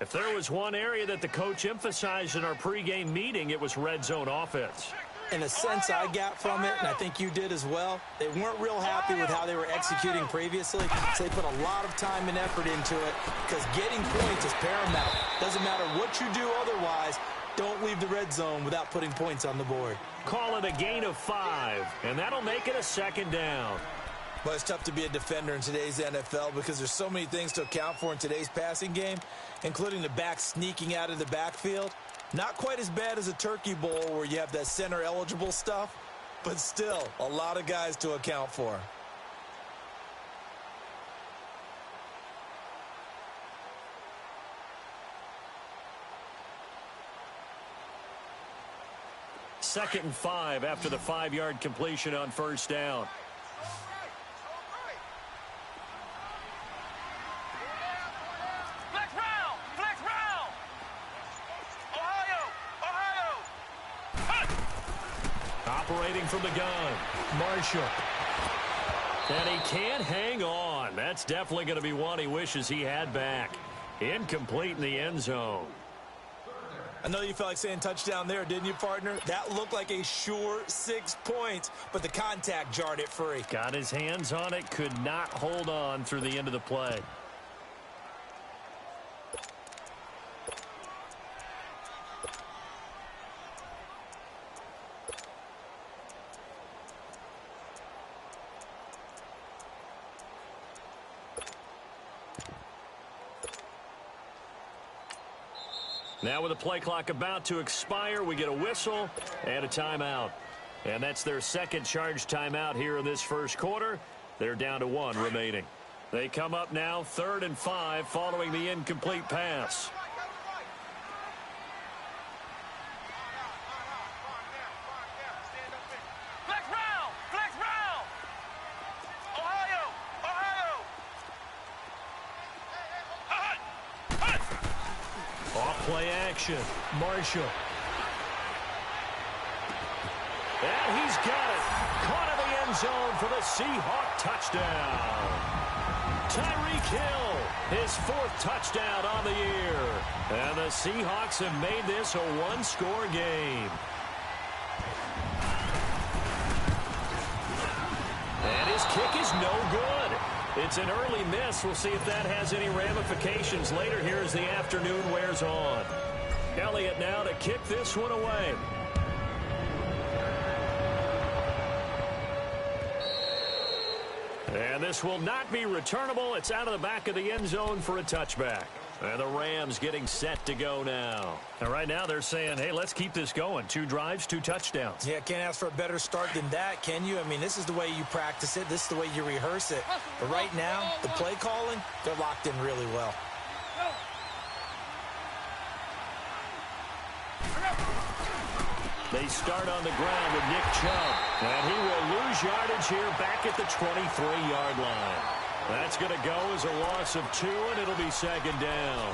If there was one area that the coach emphasized in our pregame meeting, it was red zone offense. In a sense I got from it, and I think you did as well, they weren't real happy with how they were executing previously, so they put a lot of time and effort into it because getting points is paramount. Doesn't matter what you do otherwise, don't leave the red zone without putting points on the board. Call it a gain of 5, and that'll make it a second down. But it's tough to be a defender in today's NFL because there's so many things to account for in today's passing game, including the back sneaking out of the backfield. Not quite as bad as a turkey bowl where you have that center-eligible stuff, but still a lot of guys to account for. Second and 5 after the 5-yard completion on first down. Operating from the gun, Marshall. And he can't hang on. That's definitely going to be one he wishes he had back. Incomplete in the end zone. I know you felt like saying touchdown there, didn't you, partner? That looked like a sure 6 points, but the contact jarred it free. Got his hands on it, could not hold on through the end of the play. Now with the play clock about to expire, we get a whistle and a timeout. And that's their second charge timeout here in this first quarter. They're down to 1 remaining. They come up now 3rd and 5 following the incomplete pass. Play action, Marshall. And he's got it. Caught in the end zone for the Seahawk touchdown. Tyreek Hill, his 4th touchdown on the year. And the Seahawks have made this a 1-score game. And his kick is no good. It's an early miss. We'll see if that has any ramifications later here as the afternoon wears on. Elliott now to kick this one away. And this will not be returnable. It's out of the back of the end zone for a touchback. And the Rams getting set to go now. And right now they're saying, hey, let's keep this going. 2 drives, 2 touchdowns. Yeah, can't ask for a better start than that, can you? I mean, this is the way you practice it. This is the way you rehearse it. But right now, the play calling, they're locked in really well. They start on the ground with Nick Chubb. And he will lose yardage here back at the 23-yard line. That's going to go as a loss of 2, and it'll be second down.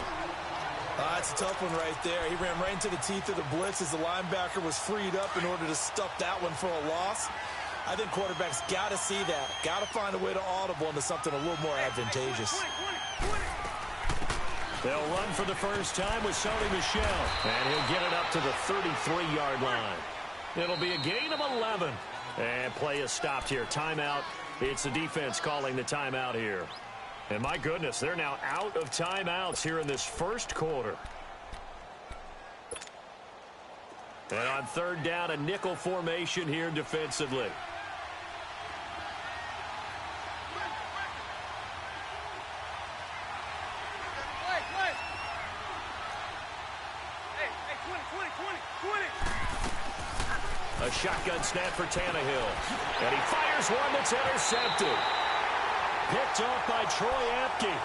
That's a tough one right there. He ran right into the teeth of the blitz as the linebacker was freed up in order to stuff that one for a loss. I think quarterbacks got to see that. Got to find a way to audible into something a little more advantageous. They'll run for the first time with Sony Michel. And he'll get it up to the 33-yard line. It'll be a gain of 11. And play is stopped here. Timeout. It's the defense calling the timeout here. And my goodness, they're now out of timeouts here in this first quarter. And on 3rd down, a nickel formation here defensively. A shotgun snap for Tannehill. And he fires one that's intercepted. Picked off by Troy Apke.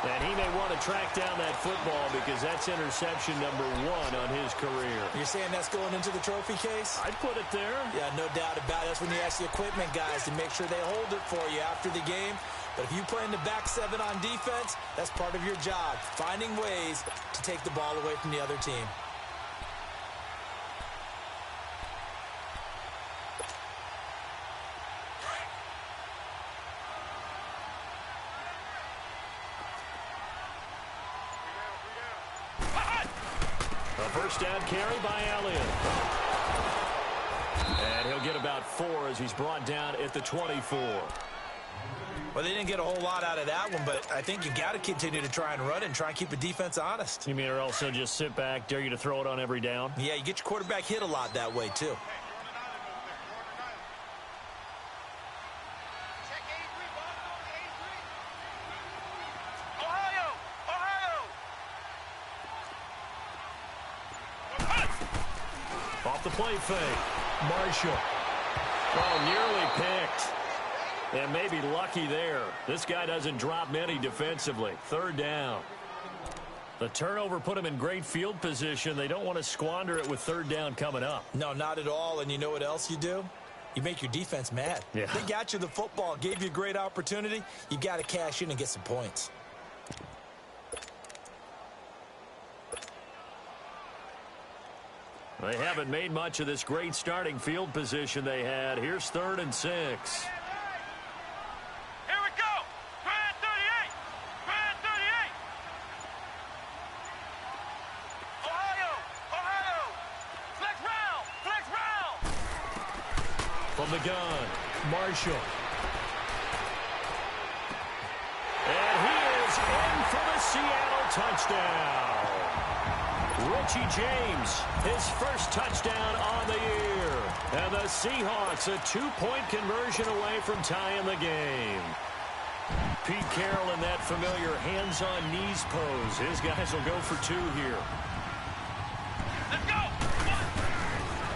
And he may want to track down that football because that's interception number 1 on his career. You're saying that's going into the trophy case? I'd put it there. Yeah, no doubt about it. That's when you ask the equipment guys to make sure they hold it for you after the game. But if you play in the back 7 on defense, that's part of your job, finding ways to take the ball away from the other team. first down carry by Elliott. And he'll get about 4 as he's brought down at the 24. Well, they didn't get a whole lot out of that one, but I think you got to continue to try and run it and try and keep the defense honest. You mean or also just sit back, dare you to throw it on every down? Yeah, you get your quarterback hit a lot that way, too. Off the play fake. Marshall. Oh, nearly picked. And maybe lucky there. This guy doesn't drop many defensively. Third down. The turnover put him in great field position. They don't want to squander it with third down coming up. No, not at all. And you know what else you do? You make your defense mad. Yeah. They got you the football, gave you a great opportunity. You got to cash in and get some points. They haven't made much of this great starting field position they had. Here's 3rd and 6. Here we go. Grand 38. Grand 38. Ohio. Flex round. Flex round. From the gun, Marshall. And he is in for the Seattle touchdown. Richie James, his first touchdown on the year. And the Seahawks a 2-point conversion away from tying the game. Pete Carroll in that familiar hands-on knees pose. His guys will go for 2 here. Let's go.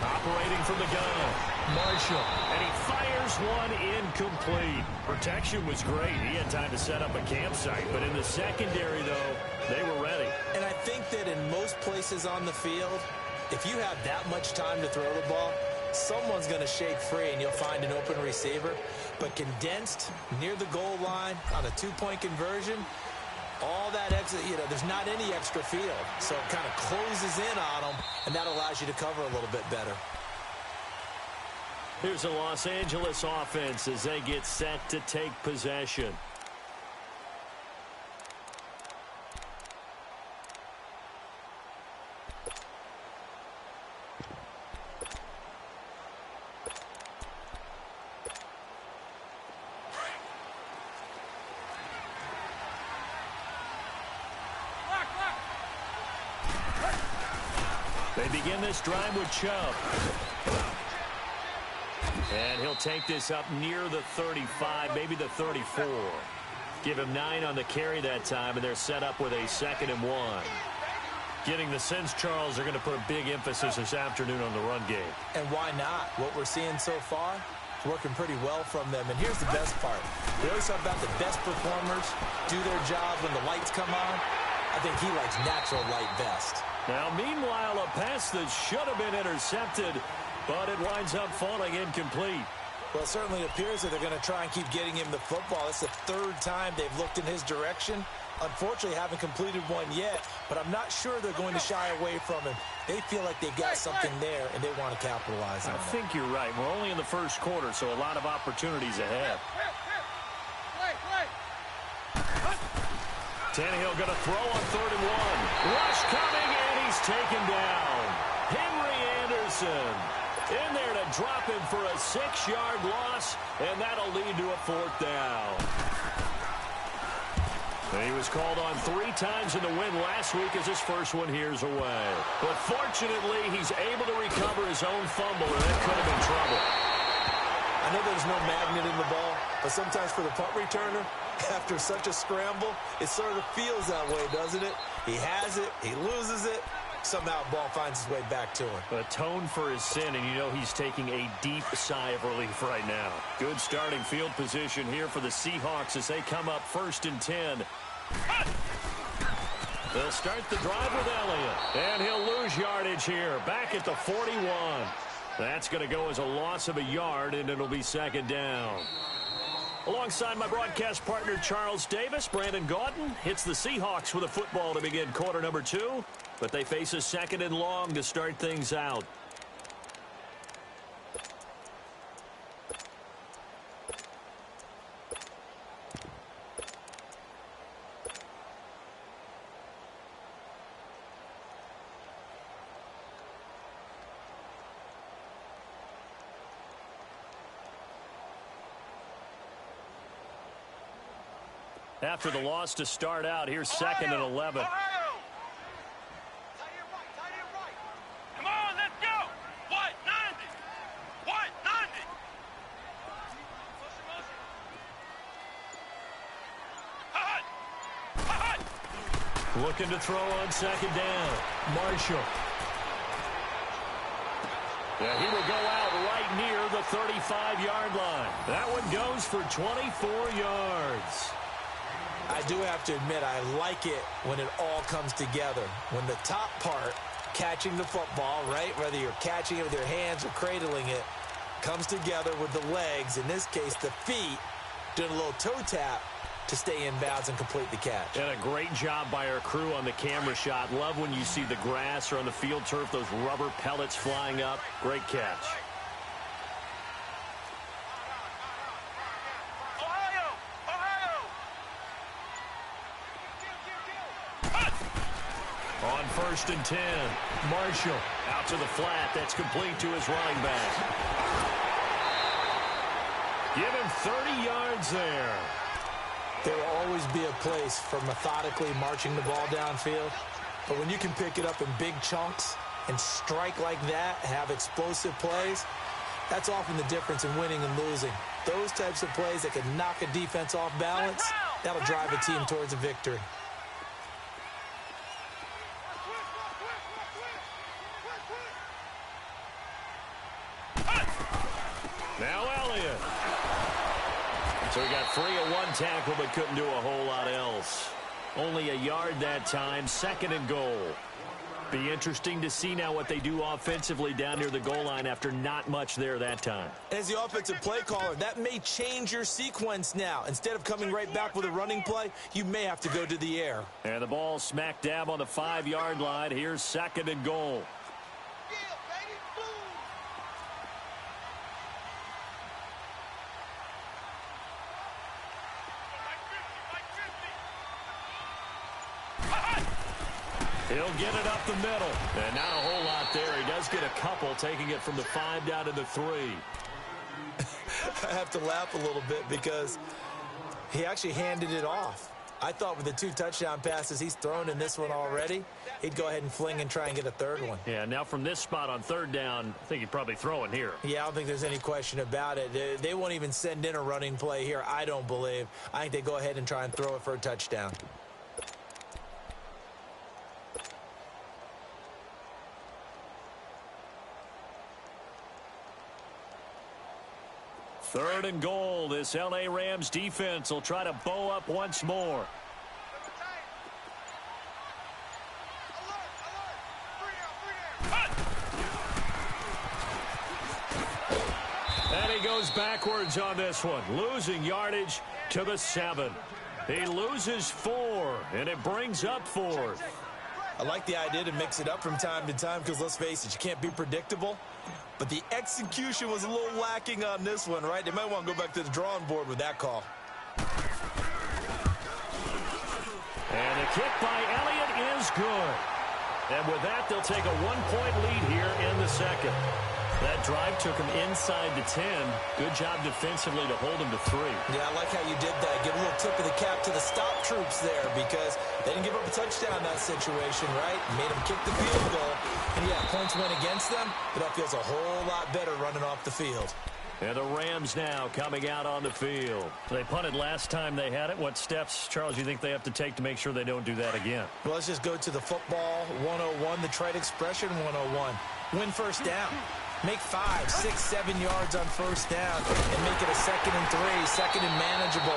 Operating from the gun, Marshall. And he fires one incomplete. Protection was great. He had time to set up a campsite. But in the secondary, though, they were ready. And I think that in most places on the field, if you have that much time to throw the ball, someone's going to shake free and you'll find an open receiver. But condensed near the goal line on a 2-point conversion, all that extra, there's not any extra field. So it kind of closes in on them, and that allows you to cover a little bit better. Here's the Los Angeles offense as they get set to take possession. They begin this drive with Chubb. And he'll take this up near the 35, maybe the 34. Give him 9 on the carry that time, and they're set up with a 2nd and 1. Getting the sense, Charles, they're going to put a big emphasis this afternoon on the run game. And why not? What we're seeing so far is working pretty well from them. And here's the best part. We always talk about the best performers do their job when the lights come on. I think he likes natural light best. Now, meanwhile, a pass that should have been intercepted, but it winds up falling incomplete. Well, it certainly appears that they're going to try and keep getting him the football. It's the 3rd time they've looked in his direction. Unfortunately, haven't completed one yet, but I'm not sure they're going to shy away from him. They feel like they've got something there, and they want to capitalize on it. I think you're right. We're only in the first quarter, so a lot of opportunities ahead. Tannehill going to throw on 3rd and 1. Rush coming, and he's taken down. Henry Anderson in there to drop him for a 6-yard loss, and that'll lead to a 4th down. And he was called on 3 times in the win last week as his first one here's away. But fortunately, he's able to recover his own fumble, and that could have been trouble. I know there's no magnet in the ball, but sometimes for the punt returner, after such a scramble, it sort of feels that way, doesn't it? He has it, he loses it, somehow the ball finds its way back to him. Atone for his sin, and you know he's taking a deep sigh of relief right now. Good starting field position here for the Seahawks as they come up 1st and 10. They'll start the drive with Elliott, and he'll lose yardage here, back at the 41. That's going to go as a loss of a yard, and it'll be 2nd down. Alongside my broadcast partner, Charles Davis, Brandon Gaudin hits the Seahawks with a football to begin quarter number 2, but they face a 2nd and long to start things out. After the loss to start out, here's 2nd and 11. Ohio. Come on, let's go. What? 90. What? 90. Hot. Hot. Looking to throw on 2nd down. Marshall. Yeah, he will go out right near the 35-yard line. That one goes for 24 yards. I do have to admit, I like it when it all comes together. When the top part, catching the football, right, whether you're catching it with your hands or cradling it, comes together with the legs, in this case the feet, doing a little toe tap to stay in bounds and complete the catch. And a great job by our crew on the camera shot. Love when you see the grass or on the field turf, those rubber pellets flying up. Great catch. Ohio. On 1st and 10, Marshall out to the flat. That's complete to his running back. Give him 30 yards there. There will always be a place for methodically marching the ball downfield. But when you can pick it up in big chunks and strike like that, have explosive plays, that's often the difference in winning and losing. Those types of plays that can knock a defense off balance, that'll drive a team towards a victory. Now Elliott. So he got free of one tackle but couldn't do a whole lot else. Only a yard that time, 2nd and goal. Be interesting to see now what they do offensively down near the goal line after not much there that time. As the offensive play caller, that may change your sequence now. Instead of coming right back with a running play, you may have to go to the air. And the ball smack dab on the 5-yard line. Here's 2nd and goal. He'll get it up the middle. And not a whole lot there. He does get a couple, taking it from the 5 down to the 3. I have to laugh a little bit because he actually handed it off. I thought with the 2 touchdown passes he's thrown in this one already, he'd go ahead and fling and try and get a 3rd one. Yeah, now from this spot on 3rd down, I think he'd probably throw it here. Yeah, I don't think there's any question about it. They won't even send in a running play here, I don't believe. I think they go ahead and try and throw it for a touchdown. Third and goal. This L.A. Rams defense will try to bow up once more. And he goes backwards on this one, losing yardage to the 7. He loses 4, and it brings up 4th. I like the idea to mix it up from time to time because, let's face it, you can't be predictable. But the execution was a little lacking on this one, right? They might want to go back to the drawing board with that call. And the kick by Elliott is good. And with that, they'll take a 1-point lead here in the 2nd. That drive took him inside the 10. Good job defensively to hold him to 3. Yeah, I like how you did that. Give a little tip of the cap to the stop troops there because they didn't give up a touchdown in that situation, right? Made them kick the field goal. And yeah, points went against them, but that feels a whole lot better running off the field. And the Rams now coming out on the field. They punted last time they had it. What steps, Charles, you think they have to take to make sure they don't do that again? Well, let's just go to the football 101, the trade expression 101. Win first down. Make 5, 6, 7 yards on first down and make it a 2nd and 3, 2nd and manageable.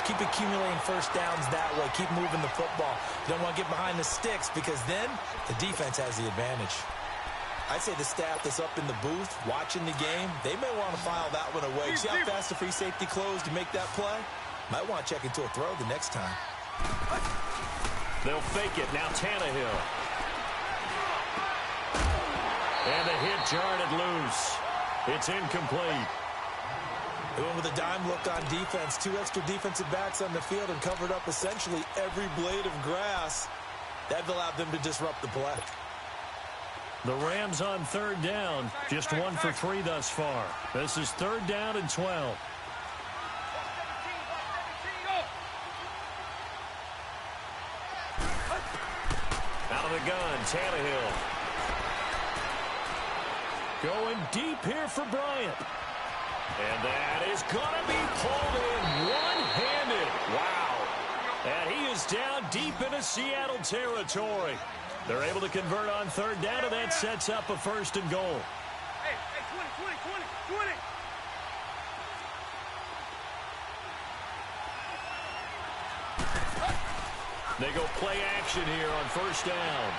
Keep accumulating first downs that way. Keep moving the football. You don't want to get behind the sticks because then the defense has the advantage. I'd say the staff that's up in the booth watching the game, they may want to file that one away. See how fast the free safety closed to make that play? Might want to check into a throw the next time. They'll fake it. Now Tannehill. And the hit jarred loose. It's incomplete. They went with a dime look on defense. 2 extra defensive backs on the field and covered up essentially every blade of grass. That allowed them to disrupt the play. The Rams on 3rd down. Just 1 for 3 thus far. This is 3rd down and 12. of the gun, Tannehill. Going deep here for Bryant. And that is going to be pulled in one-handed. Wow. And he is down deep into Seattle territory. They're able to convert on third down, and that sets up a 1st and goal. Hey, 20. They go play action here on 1st down.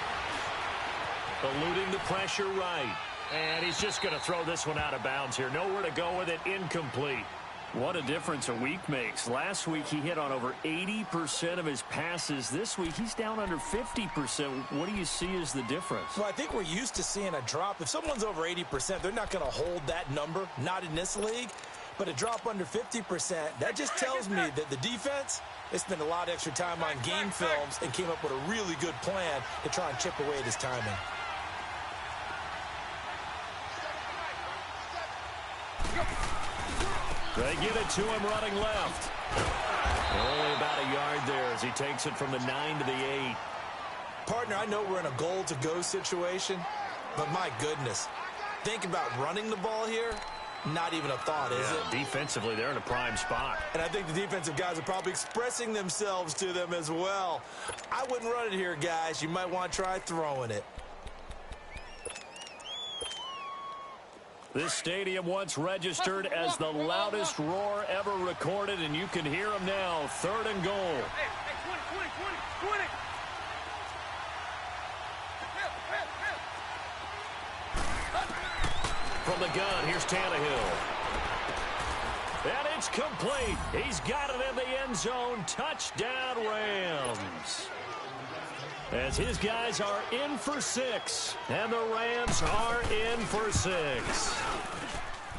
Eluding the pressure right. And he's just going to throw this one out of bounds here. Nowhere to go with it. Incomplete. What a difference a week makes. Last week he hit on over 80% of his passes. This week he's down under 50%. What do you see as the difference? Well, I think we're used to seeing a drop. If someone's over 80%, they're not going to hold that number. Not in this league. But a drop under 50%, that just tells me that the defense, they spent a lot of extra time on game films and came up with a really good plan to try and chip away at his timing. They get it to him running left. Only about a yard there as he takes it from the 9 to the 8. Partner, I know we're in a goal-to-go situation, but my goodness, think about running the ball here. Not even a thought, is it? Defensively, they're in a prime spot. And I think the defensive guys are probably expressing themselves to them as well. I wouldn't run it here, guys. You might want to try throwing it. This stadium once registered as the loudest roar ever recorded, and you can hear them now. 3rd and goal. Hey, 20. From the gun, here's Tannehill. And it's complete. He's got it in the end zone. Touchdown, Rams. As his guys are in for 6, and the Rams are in for 6.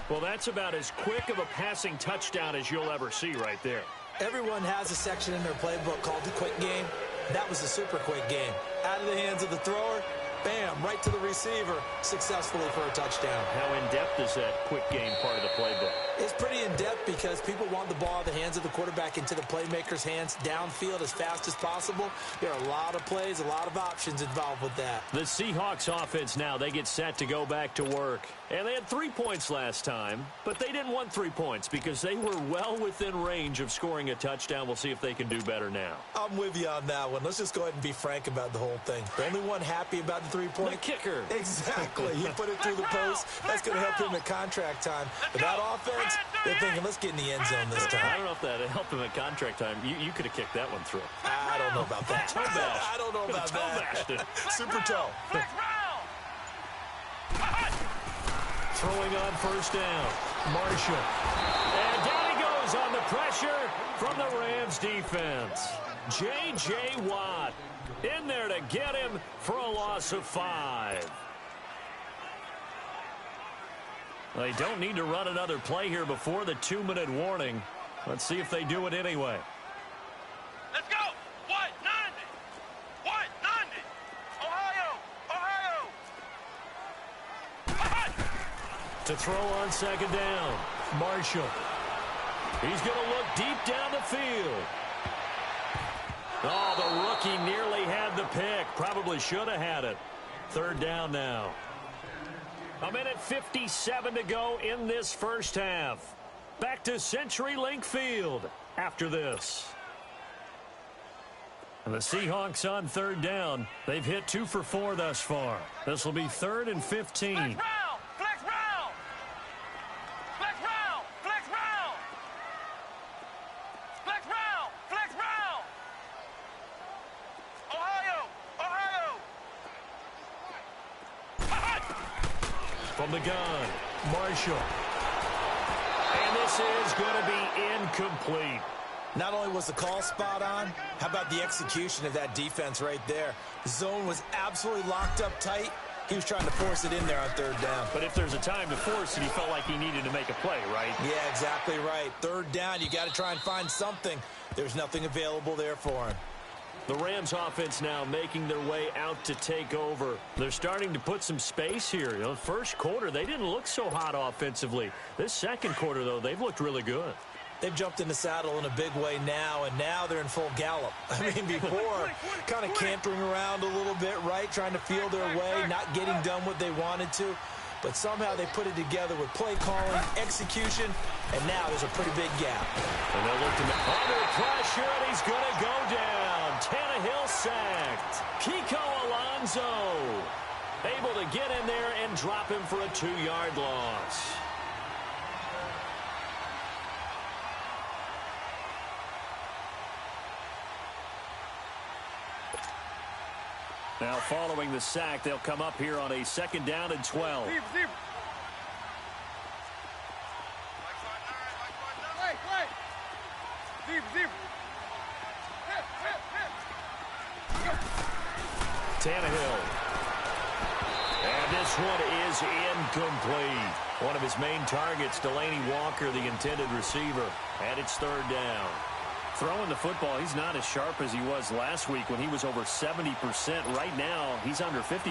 Well, that's about as quick of a passing touchdown as you'll ever see right there. Everyone has a section in their playbook called the quick game. That was a super quick game. Out of the hands of the thrower, bam, right to the receiver, successfully for a touchdown. How in-depth is that quick game part of the playbook? It's pretty in-depth because people want the ball out of the hands of the quarterback into the playmaker's hands downfield as fast as possible. There are a lot of plays, a lot of options involved with that. The Seahawks offense now, they get set to go back to work. And they had 3 points last time, but they didn't want 3 points because they were well within range of scoring a touchdown. We'll see if they can do better now. I'm with you on that one. Let's just go ahead and be frank about the whole thing. The only one happy about the 3-point. The kicker. Exactly. He put it through the post. That's going to help him at contract time. But that offense, they're thinking, let's get in the end zone this time. I don't know if that helped him at contract time. You could have kicked that one through. I don't know about that. Toe bash. I don't know about Toe bashed it. that. Super toe. Flex round. Throwing on 1st down. Marshall. And down he goes on the pressure from the Rams defense. J.J. Watt in there to get him for a loss of 5. They don't need to run another play here before the 2-minute warning. Let's see if they do it anyway. Let's go. What? 90. Ohio. To throw on 2nd down. Marshall. He's going to look deep down the field. Oh, the rookie nearly had the pick. Probably should have had it. 3rd down now. 1:57 to go in this 1st half. Back to CenturyLink Field after this. And the Seahawks on 3rd down. They've hit 2 for 4 thus far. This will be 3rd and 15. Flex round. Ohio. From the gun, Marshall. And this is going to be incomplete. Not only was the call spot on, how about the execution of that defense right there? The zone was absolutely locked up tight. He was trying to force it in there on 3rd down. But if there's a time to force it, he felt like he needed to make a play, right? Yeah, exactly right. 3rd down, you got to try and find something. There's nothing available there for him. The Rams offense now making their way out to take over. They're starting to put some space here. The 1st quarter, they didn't look so hot offensively. This 2nd quarter, though, they've looked really good. They've jumped in the saddle in a big way now, and now they're in full gallop. I mean, before, kind of cantering around a little bit, right, trying to feel their way, not getting done what they wanted to. But somehow they put it together with play calling, execution, and now there's a pretty big gap. And they'll look to under pressure, and he's going to go down. Tannehill sacked. Kiko Alonso able to get in there and drop him for a 2-yard loss. Now, following the sack, they'll come up here on a 2nd down and 12. Tannehill. And this one is incomplete. One of his main targets, Delaney Walker, the intended receiver. And it's 3rd down. Throwing the football, he's not as sharp as he was last week when he was over 70%. Right now, he's under 50%.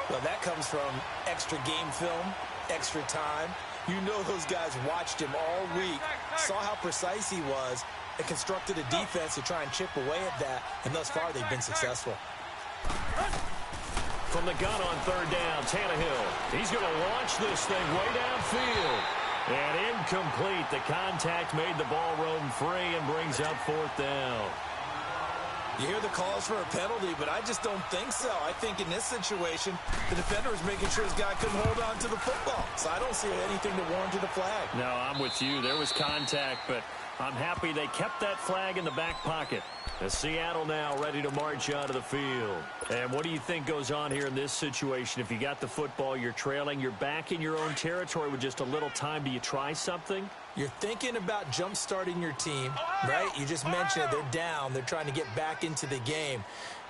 Well, that comes from extra game film, extra time. You know those guys watched him all week, saw how precise he was, and constructed a defense to try and chip away at that, and thus far they've been successful. From the gun on 3rd down, Tannehill. He's going to launch this thing way downfield. And incomplete. The contact made the ball roam free and brings up 4th down. You hear the calls for a penalty, but I just don't think so. I think in this situation, the defender was making sure his guy couldn't hold on to the football. So I don't see anything to warrant a flag. No, I'm with you. There was contact, but I'm happy they kept that flag in the back pocket. As Seattle now ready to march onto the field. And what do you think goes on here in this situation? If you got the football, you're trailing, you're back in your own territory with just a little time. Do you try something? You're thinking about jump-starting your team, right? You just mentioned it. They're down. They're trying to get back into the game.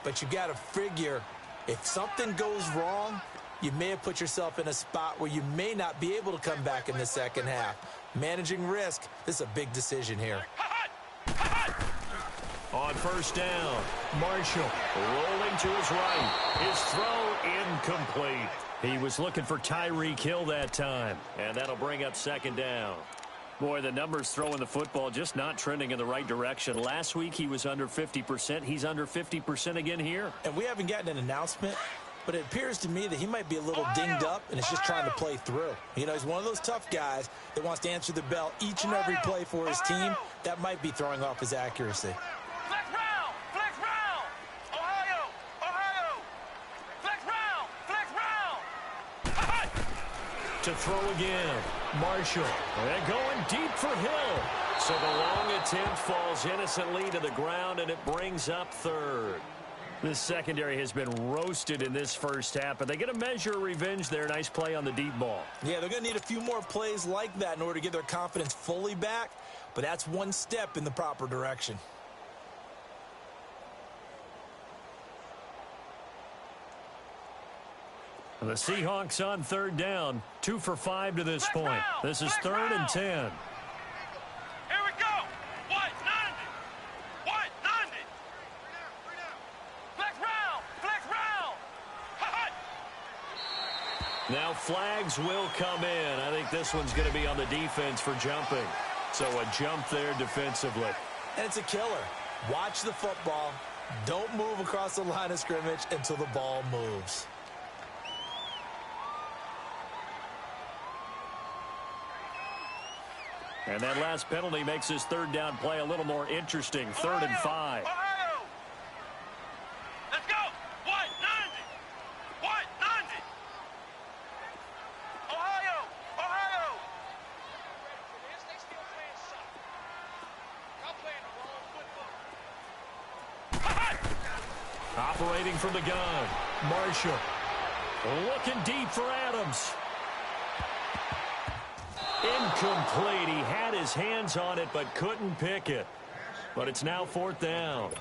But you got to figure, if something goes wrong, you may have put yourself in a spot where you may not be able to come back in the second half. Managing risk, this is a big decision here. On 1st down, Marshall rolling to his right. His throw incomplete. He was looking for Tyreek Hill that time, and that'll bring up 2nd down. Boy, the numbers throwing the football just not trending in the right direction. Last week he was under 50%. He's under 50% again here. And we haven't gotten an announcement, but it appears to me that he might be a little dinged up and is just trying to play through. You know, he's one of those tough guys that wants to answer the bell each and every play for his team. That might be throwing off his accuracy. To throw again, Marshall. And going deep for Hill. So the long attempt falls innocently to the ground, and it brings up 3rd. This secondary has been roasted in this first half, but they get a measure of revenge there. Nice play on the deep ball. Yeah, they're going to need a few more plays like that in order to get their confidence fully back, but that's one step in the proper direction. The Seahawks on 3rd down, 2 for 5 to this point. This is 3rd and 10. Here we go. What? 90. What? 90. Flex round. Flex round. Now flags will come in. I think this one's going to be on the defense for jumping. So a jump there defensively. And it's a killer. Watch the football. Don't move across the line of scrimmage until the ball moves. And that last penalty makes his 3rd down play a little more interesting. 3rd and 5. Ohio. Let's go. What? 90. What? 90. Ohio. Ohio. They still playing soccer. Y'all playing the wrong football. Operating from the gun, Marshall. Looking deep for Adams. Incomplete. He had his hands on it but couldn't pick it. But it's now 4th down.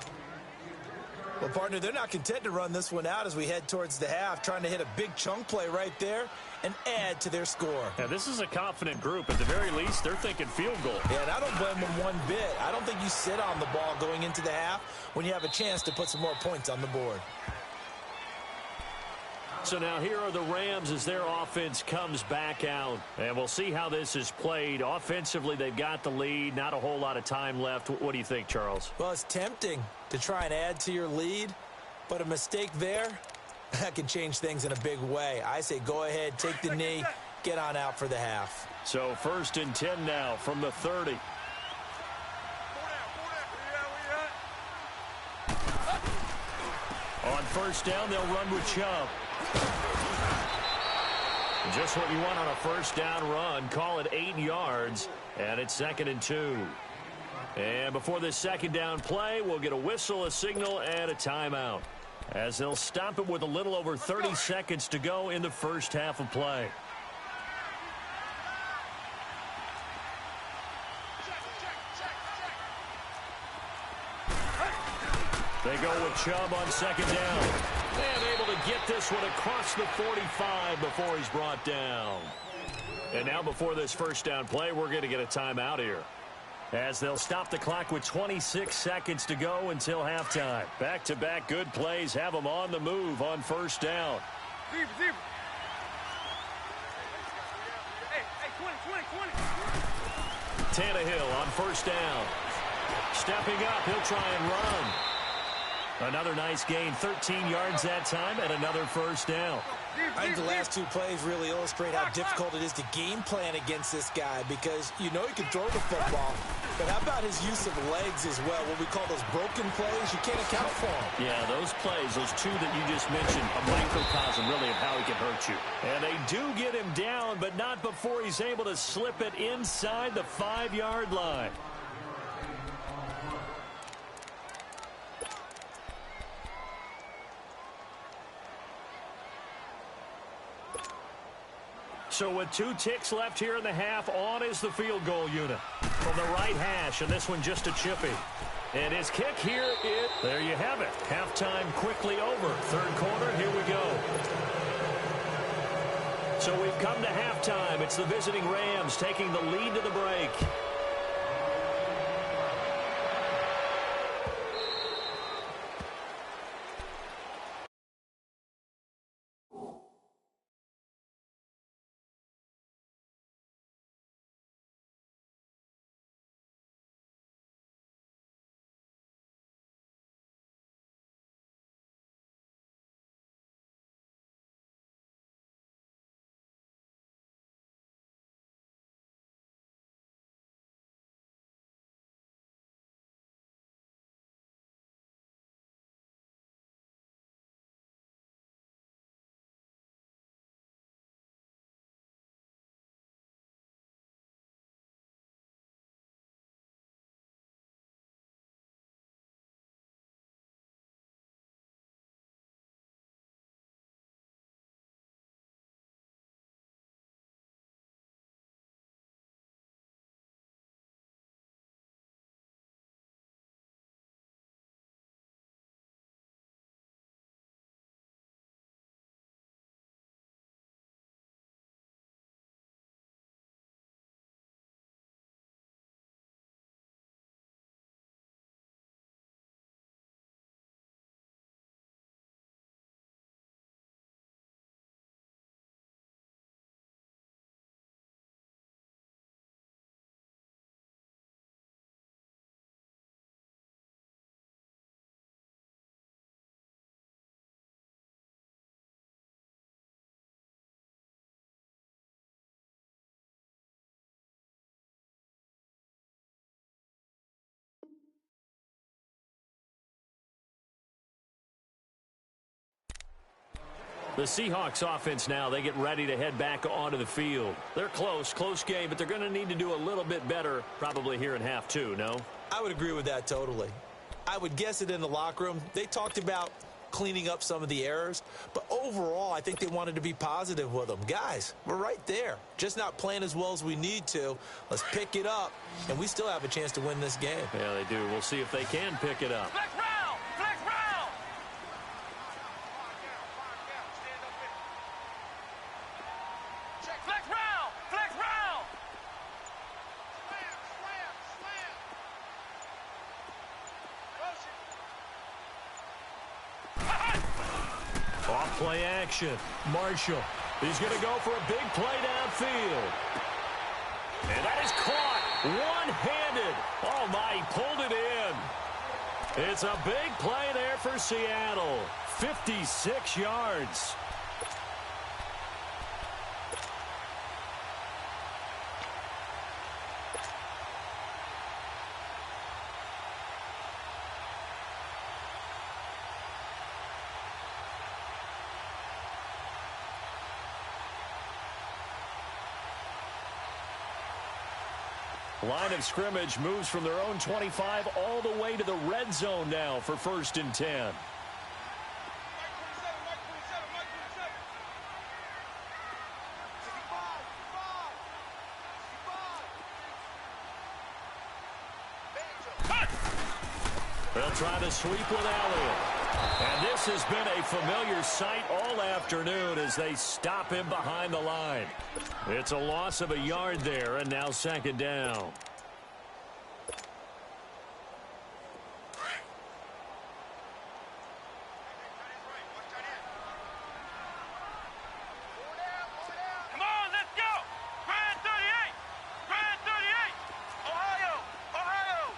Well, partner, they're not content to run this one out as we head towards the half, trying to hit a big chunk play right there and add to their score. Now, this is a confident group. At the very least, they're thinking field goal. Yeah, and I don't blame them one bit. I don't think you sit on the ball going into the half when you have a chance to put some more points on the board. So now here are the Rams as their offense comes back out. And we'll see how this is played. Offensively, they've got the lead. Not a whole lot of time left. What do you think, Charles? Well, it's tempting to try and add to your lead, but a mistake there, that can change things in a big way. I say go ahead, take the knee, get on out for the half. So 1st and 10 now from the 30. On 1st down, they'll run with Chubb. Just what you want on a 1st down run. Call it 8 yards, and it's 2nd and 2. And before this 2nd down play, we'll get a whistle, a signal, and a timeout, as they'll stop it with a little over 30 seconds to go in the first half of play. They go with Chubb on 2nd down. And able to get this one across the 45 before he's brought down. And now before this 1st down play, we're going to get a timeout here, as they'll stop the clock with 26 seconds to go until halftime. Back-to-back good plays have them on the move on 1st down. Hey, 20. Tannehill on 1st down. Stepping up, he'll try and run. Another nice gain, 13 yards that time, and another 1st down. I think the last 2 plays really illustrate how difficult it is to game plan against this guy, because you know he can throw the football, but how about his use of legs as well? What we call those broken plays, you can't account for them. Yeah, those plays, those 2 that you just mentioned, a microcosm really of how he can hurt you. And they do get him down, but not before he's able to slip it inside the 5-yard line. So with 2 ticks left here in the half, on is the field goal unit from the right hash, and this one just a chippy. And his kick here is, there you have it. Halftime quickly over. 3rd quarter, here we go. So we've come to halftime. It's the visiting Rams taking the lead to the break. The Seahawks offense now, they get ready to head back onto the field. They're close game, but they're going to need to do a little bit better probably here in half 2, no? I would agree with that totally. I would guess it in the locker room. They talked about cleaning up some of the errors, but overall, I think they wanted to be positive with them. Guys, we're right there. Just not playing as well as we need to. Let's pick it up, and we still have a chance to win this game. Yeah, they do. We'll see if they can pick it up. Flex round! Flex round! Flex round! Flex round! Off Play action. Marshall. He's going to go for a big play downfield. And that is caught one-handed. Oh, my, he pulled it in. It's a big play there for Seattle. 56 yards. Line of scrimmage moves from their own 25 all the way to the red zone now for 1st and 10. They'll try to sweep with Elliott. And this has been a familiar sight all afternoon as they stop him behind the line. It's a loss of a yard there, and now 2nd down. Come on, let's go! Grand 38! Grand 38! Ohio! Ohio!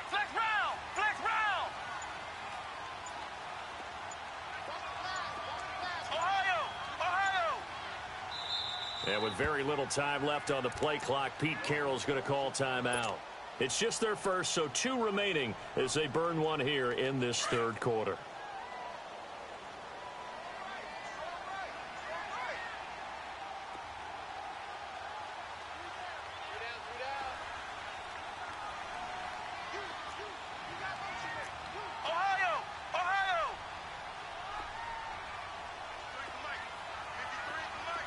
Flex round! Flex round! Ohio! Ohio! And with very little time left on the play clock, Pete Carroll's going to call timeout. It's just their first, so 2 remaining as they burn one here in this 3rd quarter. Ohio! Ohio!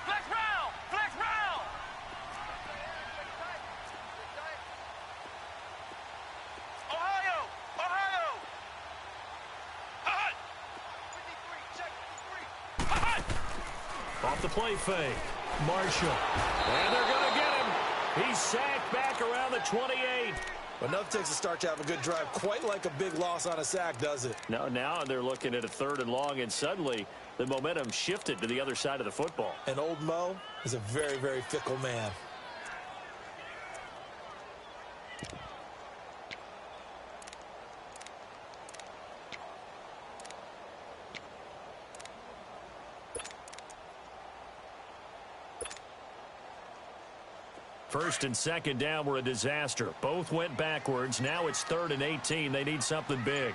Flex round! Flex round! Ohio! Ohio! Hut! Hut! Off the play fake. Marshall. And they're going to get him. He's sacked back around the 28. Enough takes a start to have a good drive. Quite like a big loss on a sack, does it? Now they're looking at a 3rd and long, and suddenly the momentum shifted to the other side of the football. And old Mo is a very, very fickle man. First and 2nd down were a disaster. Both went backwards. Now it's 3rd and 18. They need something big. 13,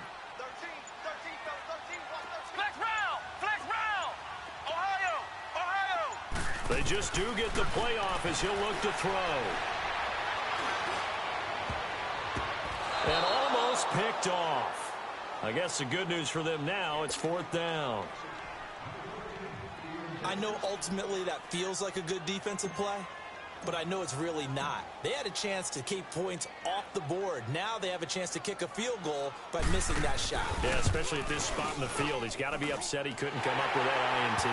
flex round! Flex round! Ohio! Ohio! They just do get the playoff as he'll look to throw. And almost picked off. I guess the good news for them now, it's 4th down. I know ultimately that feels like a good defensive play, but I know it's really not. They had a chance to keep points off the board. Now they have a chance to kick a field goal by missing that shot. Yeah, especially at this spot in the field. He's got to be upset he couldn't come up with that INT.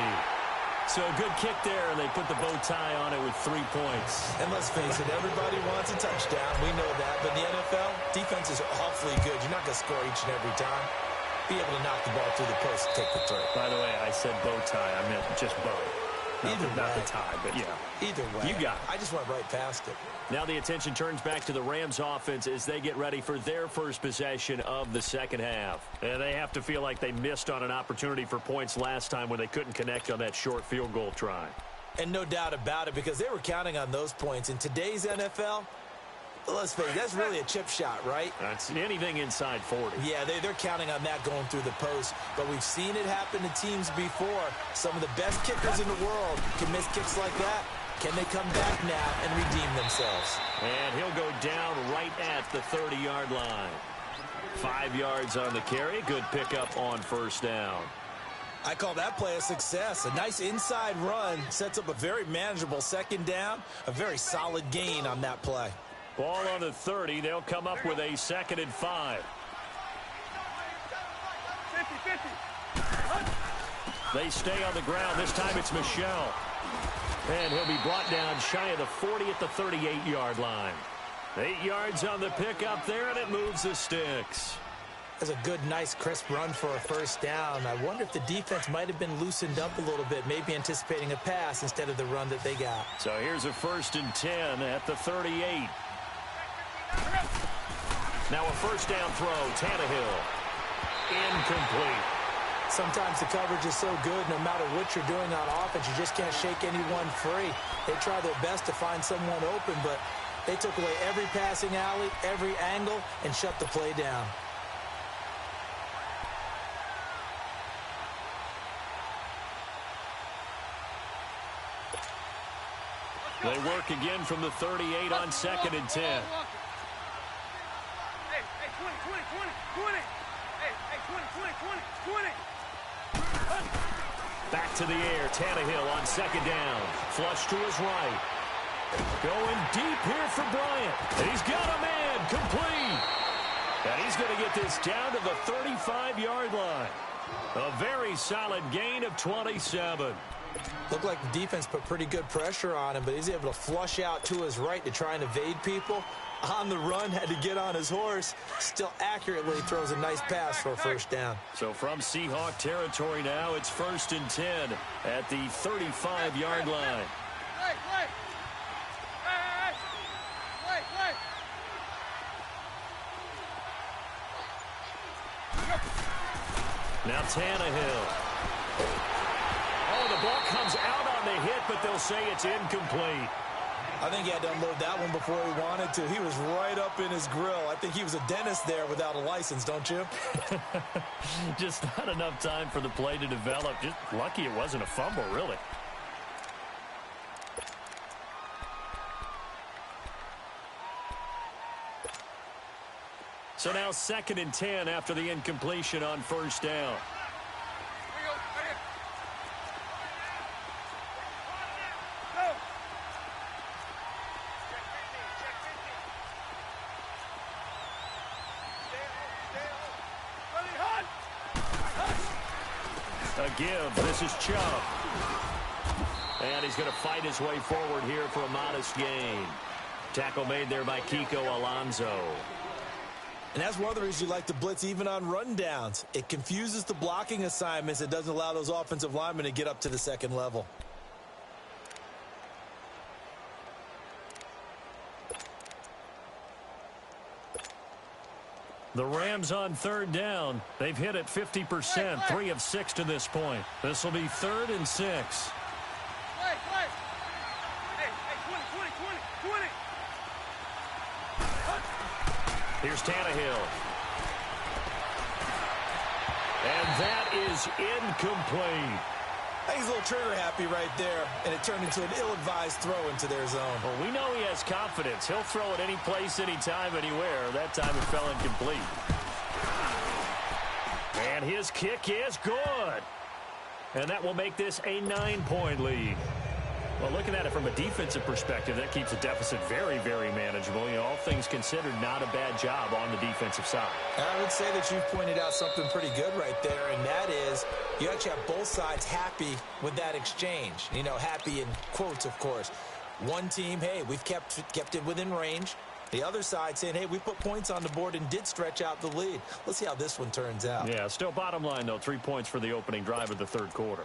So a good kick there, and they put the bow tie on it with 3 points. And let's face it, everybody wants a touchdown. We know that. But in the NFL, defenses are awfully good. You're not going to score each and every time. Be able to knock the ball through the post and take the throw. By the way, I said bow tie. I meant just bow. Not the tie, but yeah. Either way. You got it. I just went right past it. Now the attention turns back to the Rams offense as they get ready for their first possession of the 2nd half. And they have to feel like they missed on an opportunity for points last time when they couldn't connect on that short field goal try. And no doubt about it, because they were counting on those points. In today's NFL, let's face it, that's really a chip shot, right? That's anything inside 40. Yeah, they're counting on that going through the post. But we've seen it happen to teams before. Some of the best kickers in the world can miss kicks like that. Can they come back now and redeem themselves? And he'll go down right at the 30-yard line. 5 yards on the carry. Good pickup on 1st down. I call that play a success. A nice inside run sets up a very manageable 2nd down. A very solid gain on that play. Ball on the 30. They'll come up with a 2nd and 5. 50-50. They stay on the ground. This time it's Michelle. And he'll be brought down shy of the 40 at the 38-yard line. 8 yards on the pickup there, and it moves the sticks. That's a good, nice, crisp run for a first down. I wonder if the defense might have been loosened up a little bit, maybe anticipating a pass instead of the run that they got. So here's a 1st and 10 at the 38. Now a first down throw, Tannehill. Incomplete. Sometimes the coverage is so good, no matter what you're doing on offense, you just can't shake anyone free. They try their best to find someone open, but they took away every passing alley, every angle, and shut the play down. They work again from the 38 on 2nd and 10. Hey, 20, 20, 20, 20. Hey, 20, 20, 20, 20. Back to the air, Tannehill on 2nd down. Flush to his right. Going deep here for Bryant. And he's got a man, complete. And he's going to get this down to the 35-yard line. A very solid gain of 27. Looked like the defense put pretty good pressure on him, but he's able to flush out to his right to try and evade people. On the run, had to get on his horse. Still accurately throws a nice pass for a first down. So from Seahawk territory now, it's 1st and 10 at the 35-yard line. Now Tannehill. Oh, the ball comes out on the hit, but they'll say it's incomplete. I think he had to unload that one before he wanted to. He was right up in his grill. I think he was a dentist there without a license, don't you? Just not enough time for the play to develop. Just lucky it wasn't a fumble, really. So now 2nd and 10 after the incompletion on first down. A give. This is Chubb. And he's going to fight his way forward here for a modest gain. Tackle made there by Kiko Alonso. And that's one of the reasons you like to blitz even on rundowns. It confuses the blocking assignments. It doesn't allow those offensive linemen to get up to the second level. The Rams on 3rd down. They've hit it 50%, 3 of 6 to this point. This will be 3rd and 6. Hey, 20, 20, 20, 20. Here's Tannehill. And that is incomplete. I think he's a little trigger happy right there, and it turned into an ill-advised throw into their zone. Well, we know he has confidence. He'll throw it any place, anytime, anywhere. That time it fell incomplete. And his kick is good. And that will make this a 9-point lead. Well, looking at it from a defensive perspective, that keeps the deficit very, very manageable. You know, all things considered, not a bad job on the defensive side. And I would say that you've pointed out something pretty good right there, and that is you actually have both sides happy with that exchange. You know, happy in quotes, of course. One team, hey, we've kept it within range. The other side saying, hey, we put points on the board and did stretch out the lead. Let's see how this one turns out. Yeah, still bottom line, though, 3 points for the opening drive of the third quarter.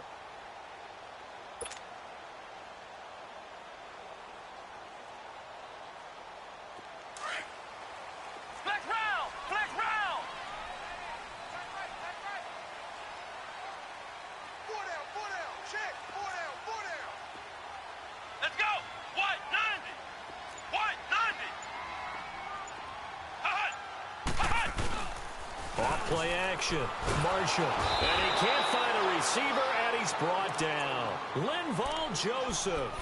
Play action. Marshall. And he can't find a receiver, and he's brought down. Linval Joseph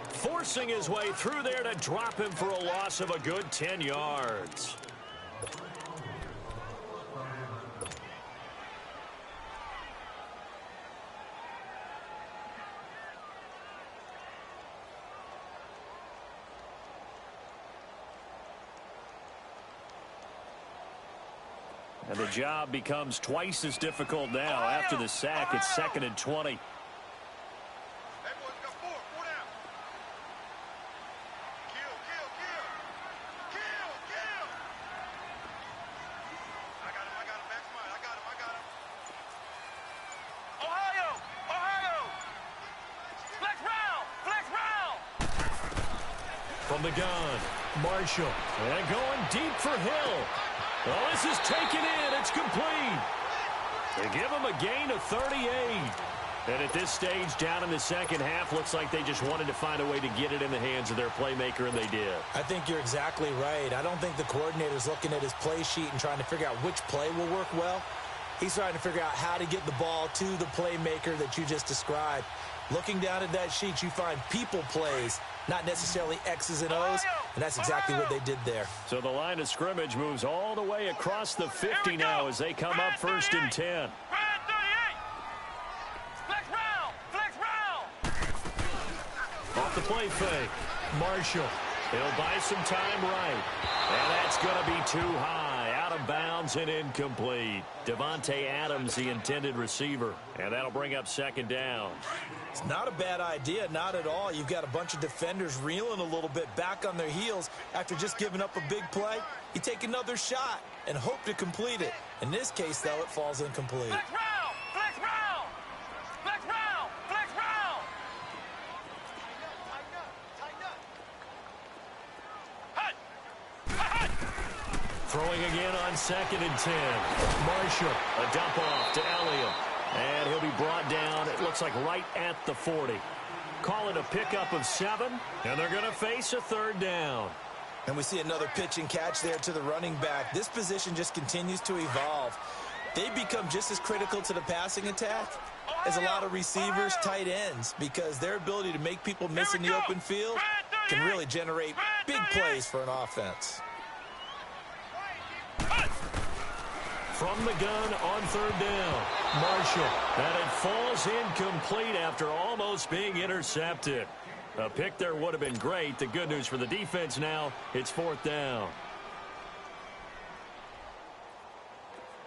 forcing his way through there to drop him for a loss of a good 10 yards. And the job becomes twice as difficult now after the sack. It's 2nd and 20. From the gun, Marshall. And going deep for Hill. Oh, this is taken in. It's complete. They give him a gain of 38. And at this stage, down in the second half, looks like they just wanted to find a way to get it in the hands of their playmaker, and they did. I think you're exactly right. I don't think the coordinator's looking at his play sheet and trying to figure out which play will work well. He's trying to figure out how to get the ball to the playmaker that you just described. Looking down at that sheet, you find people plays, not necessarily X's and O's, and that's exactly what they did there. So the line of scrimmage moves all the way across the 50 now as they come up first and 10. Off the play fake, Marshall. He'll buy some time right. And that's going to be too high. Out of bounds and incomplete. Devontae Adams, the intended receiver. And that'll bring up second down. It's not a bad idea, not at all. You've got a bunch of defenders reeling a little bit back on their heels after just giving up a big play. You take another shot and hope to complete it. In this case, though, it falls incomplete. Flex round! Flex round! Flex round! Flex round! Throwing again on second and 10. Marshall, a dump off to Elliott. And he'll be brought down, it looks like right at the 40. Call it a pickup of 7, and they're going to face a third down. And we see another pitch and catch there to the running back. This position just continues to evolve. They become just as critical to the passing attack as a lot of receivers, tight ends, because their ability to make people miss in the open field can really generate big plays for an offense. From the gun on third down, Marshall. And it falls incomplete after almost being intercepted. A pick there would have been great. The good news for the defense now, it's fourth down.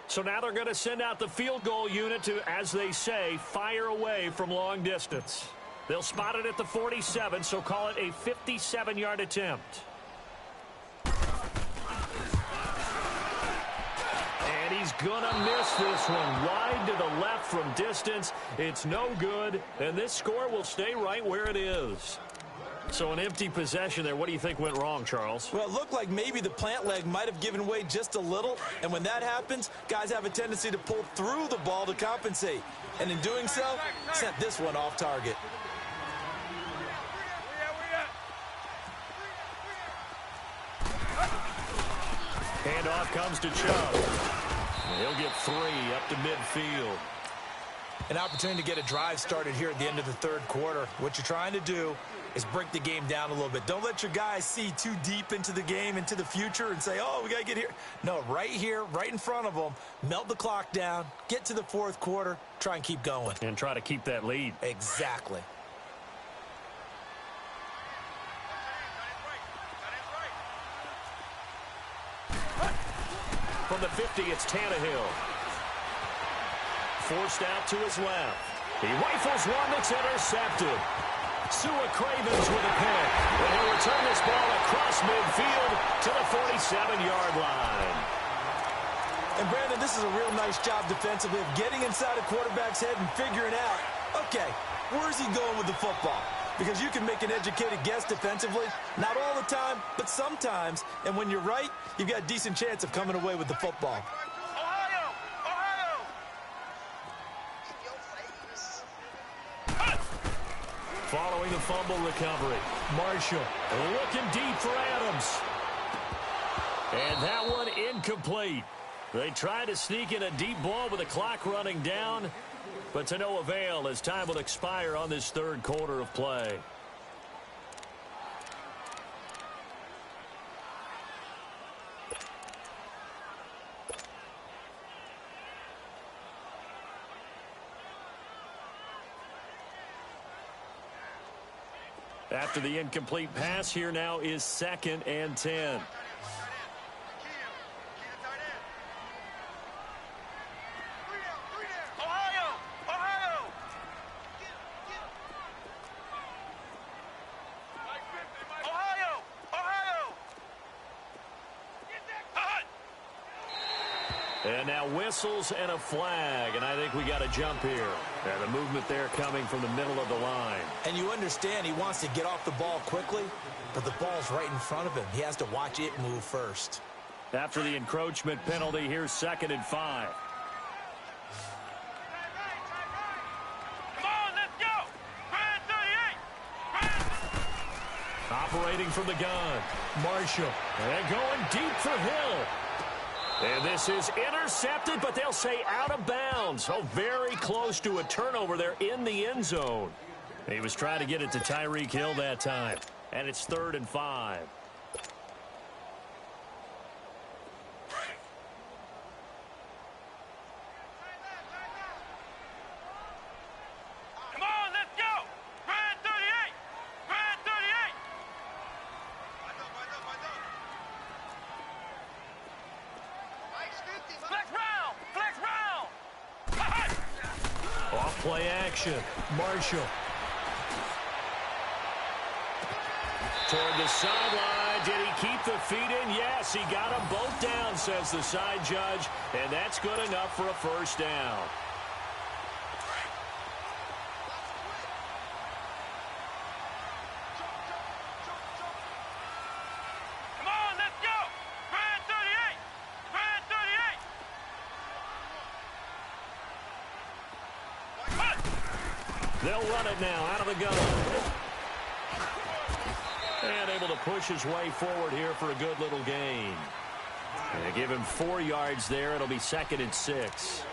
So now they're going to send out the field goal unit to, as they say, fire away from long distance. They'll spot it at the 47, so call it a 57-yard attempt. And he's going to miss this one wide to the left from distance. It's no good, and this score will stay right where it is. So an empty possession there. What do you think went wrong, Charles? Well, it looked like maybe the plant leg might have given way just a little, and when that happens, guys have a tendency to pull through the ball to compensate. And in doing so, sent this one off target. Handoff comes to Chubb. He'll get 3 up to midfield. An opportunity to get a drive started here at the end of the third quarter. What you're trying to do is break the game down a little bit. Don't let your guys see too deep into the game, into the future, and say, oh, we got to get here. No, right here, right in front of them, melt the clock down, get to the fourth quarter, try and keep going. And try to keep that lead. Exactly. From the 50, it's Tannehill. Forced out to his left. He rifles one that's intercepted. Sua Cravens with a pick. And he'll return this ball across midfield to the 47-yard line. And, Brandon, this is a real nice job defensively of getting inside a quarterback's head and figuring out, okay, where's he going with the football? Because you can make an educated guess defensively, not all the time, but sometimes. And when you're right, you've got a decent chance of coming away with the football. Ohio! Ohio! Following the fumble recovery, Marshall looking deep for Adams. And that one incomplete. They try to sneak in a deep ball with the clock running down, but to no avail as time will expire on this third quarter of play. After the incomplete pass, here now is 2nd and 10. Ohio! Ohio! Ohio! Ohio! And now whistles and a flag, and I think we got a jump here. And the movement there coming from the middle of the line. And you understand he wants to get off the ball quickly, but the ball's right in front of him. He has to watch it move first. After the encroachment penalty, here's 2nd and 5. Come on, let's go. Brand 38. Operating from the gun, Marshall. And going deep for Hill. And this is intercepted, but they'll say out of bounds. Oh, very close to a turnover there in the end zone. He was trying to get it to Tyreek Hill that time. And it's 3rd and 5. Come on, let's go. Brand 38. Brand 38. Flex round. Flex round. Off play action, Marshall. Toward the sideline. Did he keep the feet in? Yes, he got them both down, says the side judge. And that's good enough for a first down. Come on, let's go. Brand 38. Brand 38. They'll run it now out of the gun. And able to push his way forward here for a good little gain. And they give him 4 yards there. It'll be 2nd and 6.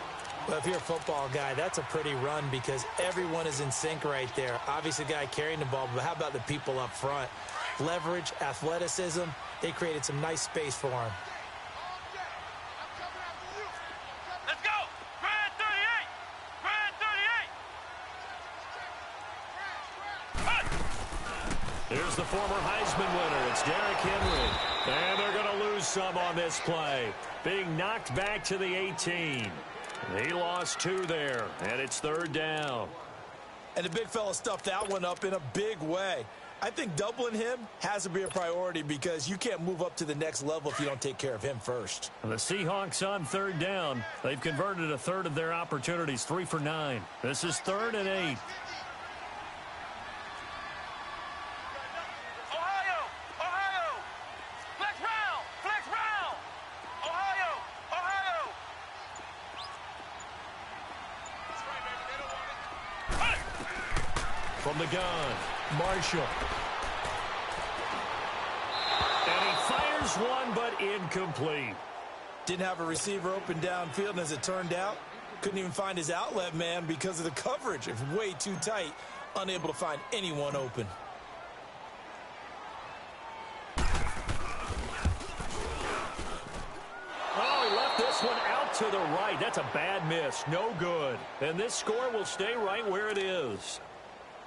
Well, if you're a football guy, that's a pretty run because everyone is in sync right there. Obviously, the guy carrying the ball, but how about the people up front? Leverage, athleticism, they created some nice space for him. Let's go. Brand 38. Brand 38. Here's the former Heisman winner. It's Derrick Henry. And they're going to lose some on this play. Being knocked back to the 18. He lost 2 there, and it's 3rd down. And the big fella stuffed that one up in a big way. I think doubling him has to be a priority because you can't move up to the next level if you don't take care of him first. The Seahawks on 3rd down. They've converted a third of their opportunities, 3 for 9. This is 3rd and 8. Ohio. Ohio. Flex round. Flex round. Ohio. Ohio. From the gun, Marshall. And he fires one, but incomplete. Didn't have a receiver open downfield, and as it turned out, couldn't even find his outlet man because of the coverage. It's way too tight, unable to find anyone open. Oh, he left this one out to the right. That's a bad miss. No good. And this score will stay right where it is.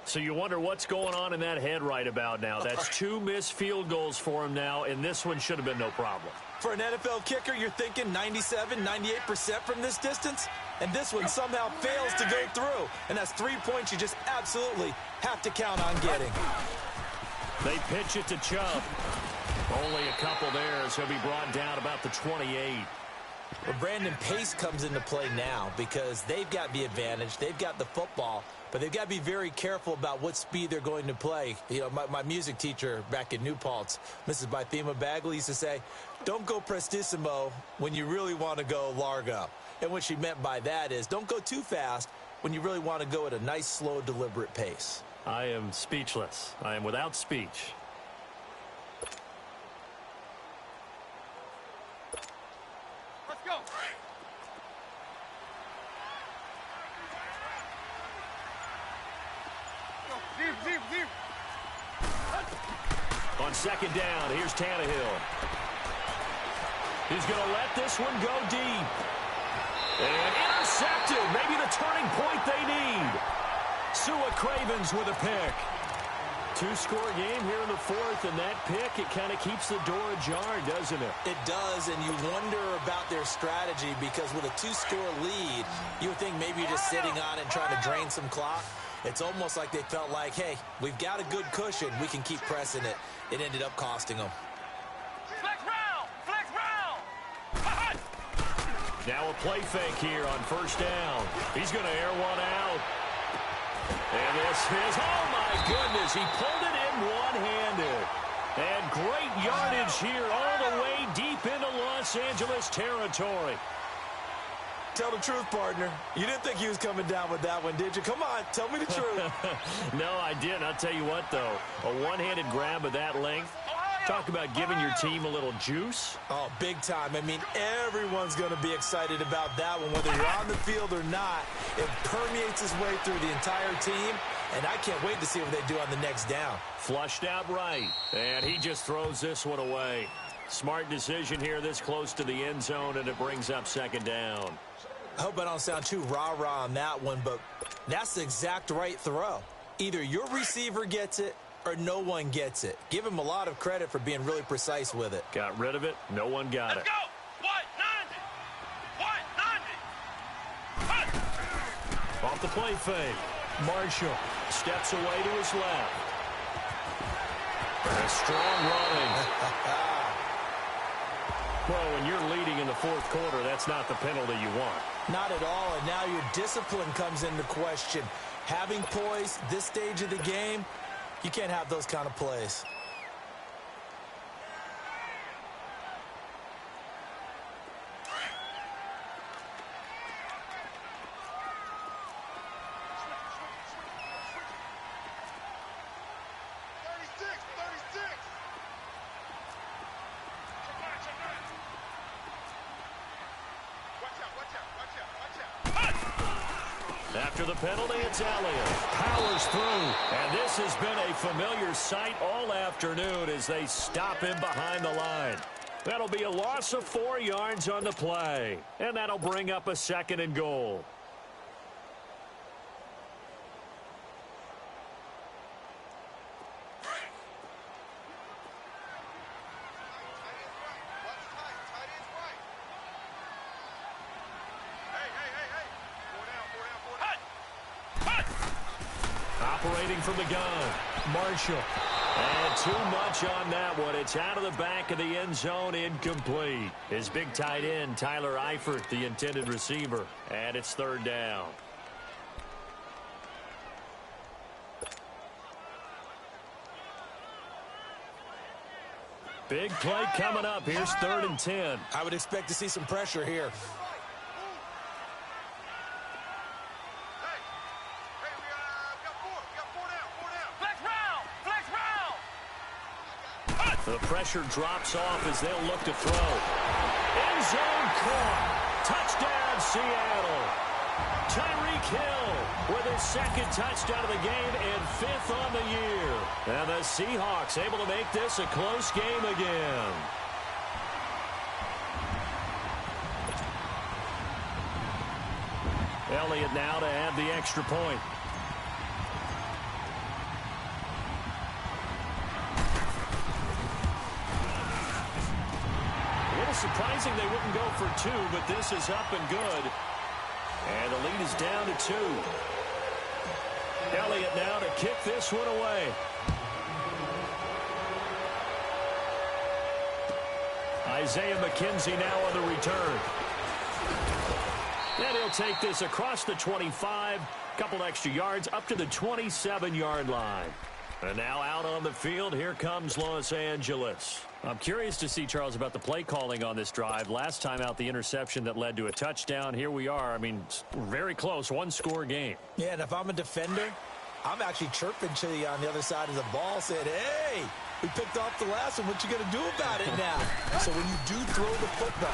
So you wonder what's going on in that head right about now. That's 2 missed field goals for him now, and this one should have been no problem. For an NFL kicker, you're thinking 97, 98% from this distance, and this one somehow fails to go through. And that's 3 points you just absolutely have to count on getting. They pitch it to Chubb. Only a couple there, so he'll be brought down about the 28. But Brandon, pace comes into play now because they've got the advantage. They've got the football, but they've got to be very careful about what speed they're going to play. You know, my music teacher back in New Paltz, Mrs. Bythema Bagley, used to say, don't go prestissimo when you really want to go largo. And what she meant by that is don't go too fast when you really want to go at a nice, slow, deliberate pace. I am speechless. I am without speech. Let's go. Deep. On 2nd down, here's Tannehill. He's going to let this one go deep. And intercepted. Maybe the turning point they need. Sua Cravens with a pick. 2-score game here in the 4th, and that pick, it kind of keeps the door ajar, doesn't it? It does, and you wonder about their strategy because with a 2-score lead, you would think maybe you're just sitting on it and trying to drain some clock. It's almost like they felt like, hey, we've got a good cushion. We can keep pressing it. It ended up costing them. Flex round. Flex round. Now a play fake here on first down. He's going to air one out. And this is, oh my goodness, he pulled it in one-handed. And great yardage here all the way deep into Los Angeles territory. Tell the truth, partner. You didn't think he was coming down with that one, did you? Come on, tell me the truth. No, I didn't. I'll tell you what, though. A one-handed grab of that length. Talk about giving your team a little juice. Oh, big time. I mean, everyone's going to be excited about that one, whether you're on the field or not. It permeates its way through the entire team, and I can't wait to see what they do on the next down. Flushed out right, and he just throws this one away. Smart decision here this close to the end zone, and it brings up second down. I hope I don't sound too rah-rah on that one, but that's the exact right throw. Either your receiver gets it or no one gets it. Give him a lot of credit for being really precise with it. Got rid of it. No one got Let's it. go. What? 90. What? 90. Off the play fake. Marshall steps away to his left. A strong running. Well, when you're leading in the fourth quarter, that's not the penalty you want. Not at all, and now your discipline comes into question. Having poise this stage of the game, you can't have those kind of plays. After the penalty, it's Elliott. Powers through. And this has been a familiar sight all afternoon as they stop him behind the line. That'll be a loss of 4 yards on the play. And that'll bring up a second and goal. Operating from the gun, Marshall. And too much on that one. It's out of the back of the end zone, incomplete. His big tight end, Tyler Eifert, the intended receiver. And it's third down. Big play coming up. Here's 3rd and 10. I would expect to see some pressure here. The pressure drops off as they'll look to throw. End zone caught. Touchdown, Seattle. Tyreek Hill with his 2nd touchdown of the game and 5th on the year. And the Seahawks able to make this a close game again. Elliott now to add the extra point. Surprising they wouldn't go for 2, but this is up and good. And the lead is down to 2. Elliott now to kick this one away. Isaiah McKenzie now on the return. And he'll take this across the 25, couple extra yards up to the 27-yard line. And now out on the field, here comes Los Angeles. I'm curious to see, Charles, about the play calling on this drive. Last time out, the interception that led to a touchdown. Here we are. I mean, very close, 1-score game. Yeah, and if I'm a defender, I'm actually chirping to you on the other side of the ball, saying, hey, we picked off the last one. What you going to do about it now? So when you do throw the football,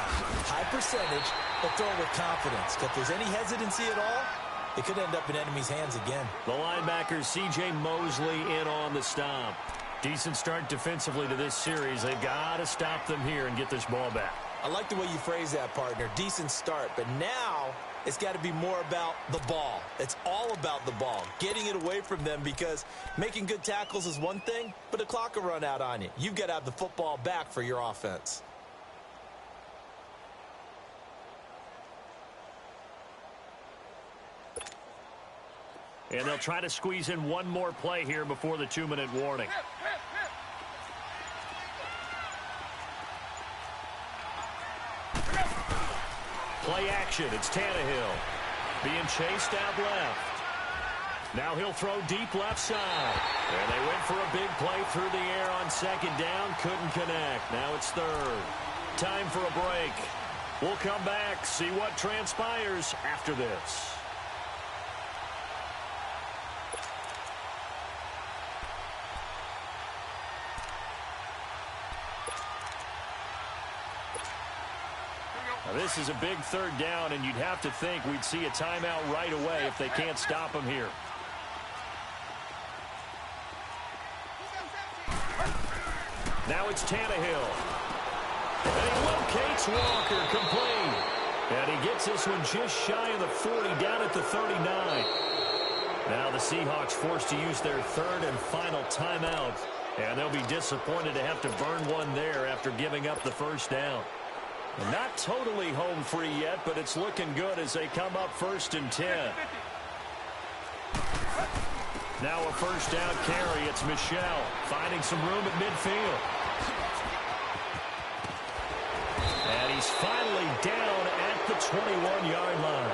high percentage, but throw it with confidence. If there's any hesitancy at all, it could end up in enemy's hands again. The linebacker, C.J. Mosley, in on the stop. Decent start defensively to this series. They've got to stop them here and get this ball back. I like the way you phrase that, partner. Decent start. But now it's got to be more about the ball. It's all about the ball, getting it away from them, because making good tackles is one thing, but the clock will run out on you. You've got to have the football back for your offense. And they'll try to squeeze in one more play here before the 2-minute warning. Play action. It's Tannehill being chased out left. Now he'll throw deep left side. And they went for a big play through the air on second down. Couldn't connect. Now it's third. Time for a break. We'll come back, see what transpires after this. Now this is a big third down, and you'd have to think we'd see a timeout right away if they can't stop him here. Now it's Tannehill. And he locates Walker, complete. And he gets this one just shy of the 40, down at the 39. Now the Seahawks forced to use their third and final timeout. And they'll be disappointed to have to burn one there after giving up the first down. Not totally home free yet, but it's looking good as they come up 1st and 10. Now a first down carry. It's Michel finding some room at midfield. And he's finally down at the 21-yard line.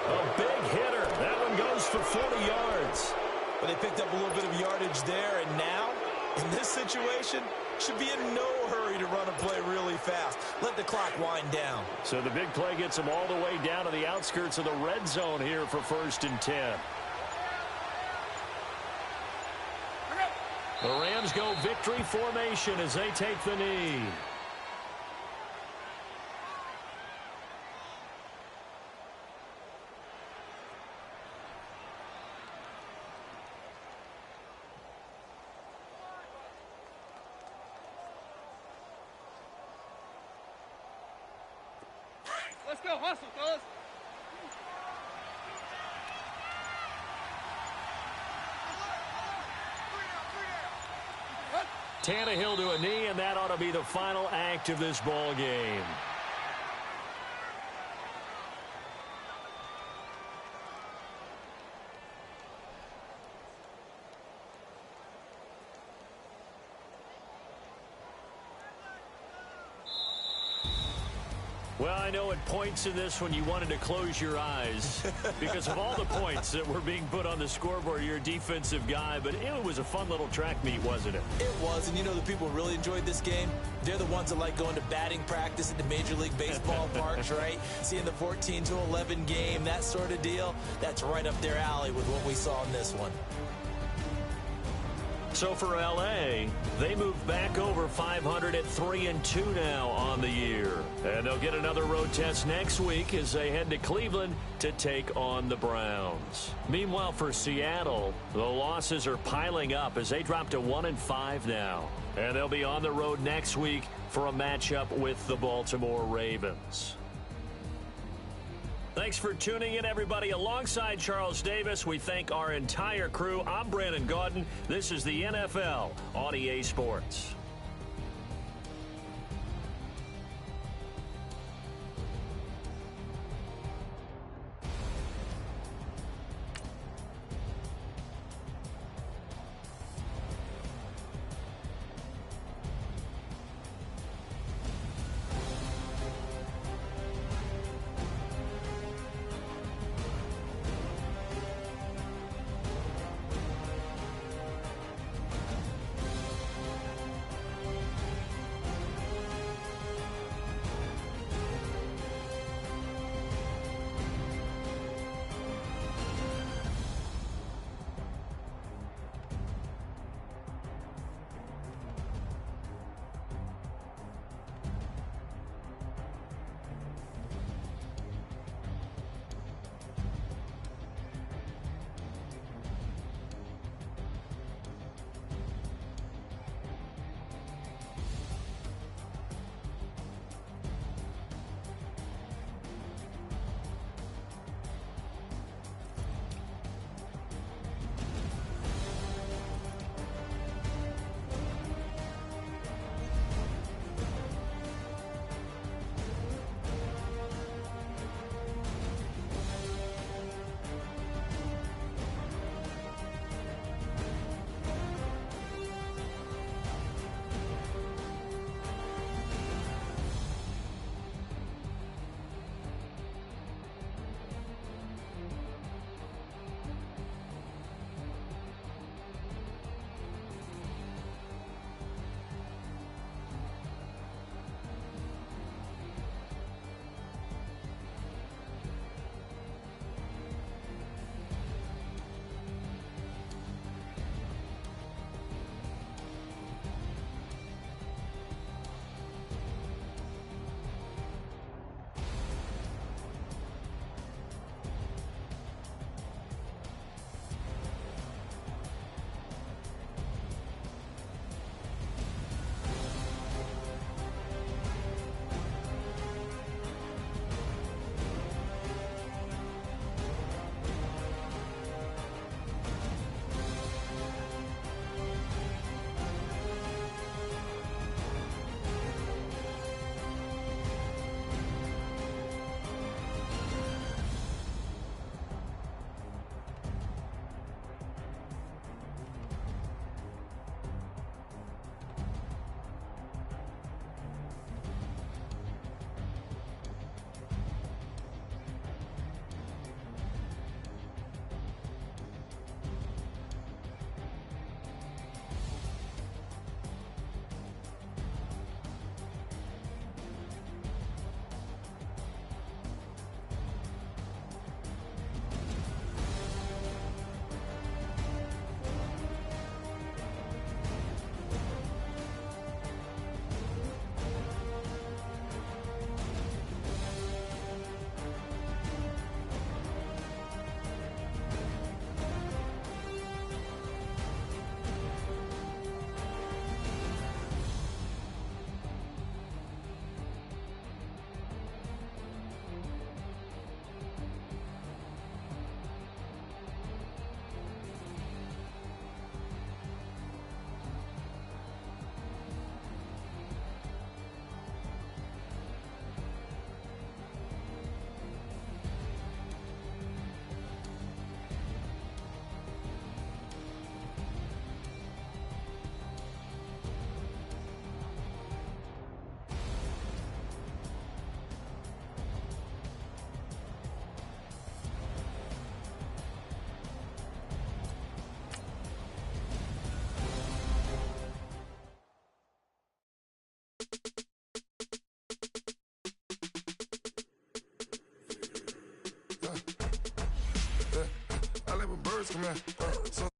A big hitter. That one goes for 40 yards. But they picked up a little bit of yardage there, and now, in this situation, should be in no hurry to run a play really fast. Let the clock wind down. So the big play gets them all the way down to the outskirts of the red zone here for 1st and 10. The Rams go victory formation as they take the knee. Let's go, hustle, fellas. Tannehill to a knee, and that ought to be the final act of this ball game. Well, I know at points in this when you wanted to close your eyes because of all the points that were being put on the scoreboard. You're a defensive guy, but it was a fun little track meet, wasn't it? It was, and you know the people who really enjoyed this game? They're the ones that like going to batting practice at the Major League Baseball parks, right? Seeing the 14-11 game, that sort of deal. That's right up their alley with what we saw in this one. So for L.A., they move back over 500 at 3-2 now on the year. And they'll get another road test next week as they head to Cleveland to take on the Browns. Meanwhile, for Seattle, the losses are piling up as they drop to 1-5 now. And they'll be on the road next week for a matchup with the Baltimore Ravens. Thanks for tuning in, everybody. Alongside Charles Davis, we thank our entire crew. I'm Brandon Gaudin. This is the NFL on EA Sports. come here. So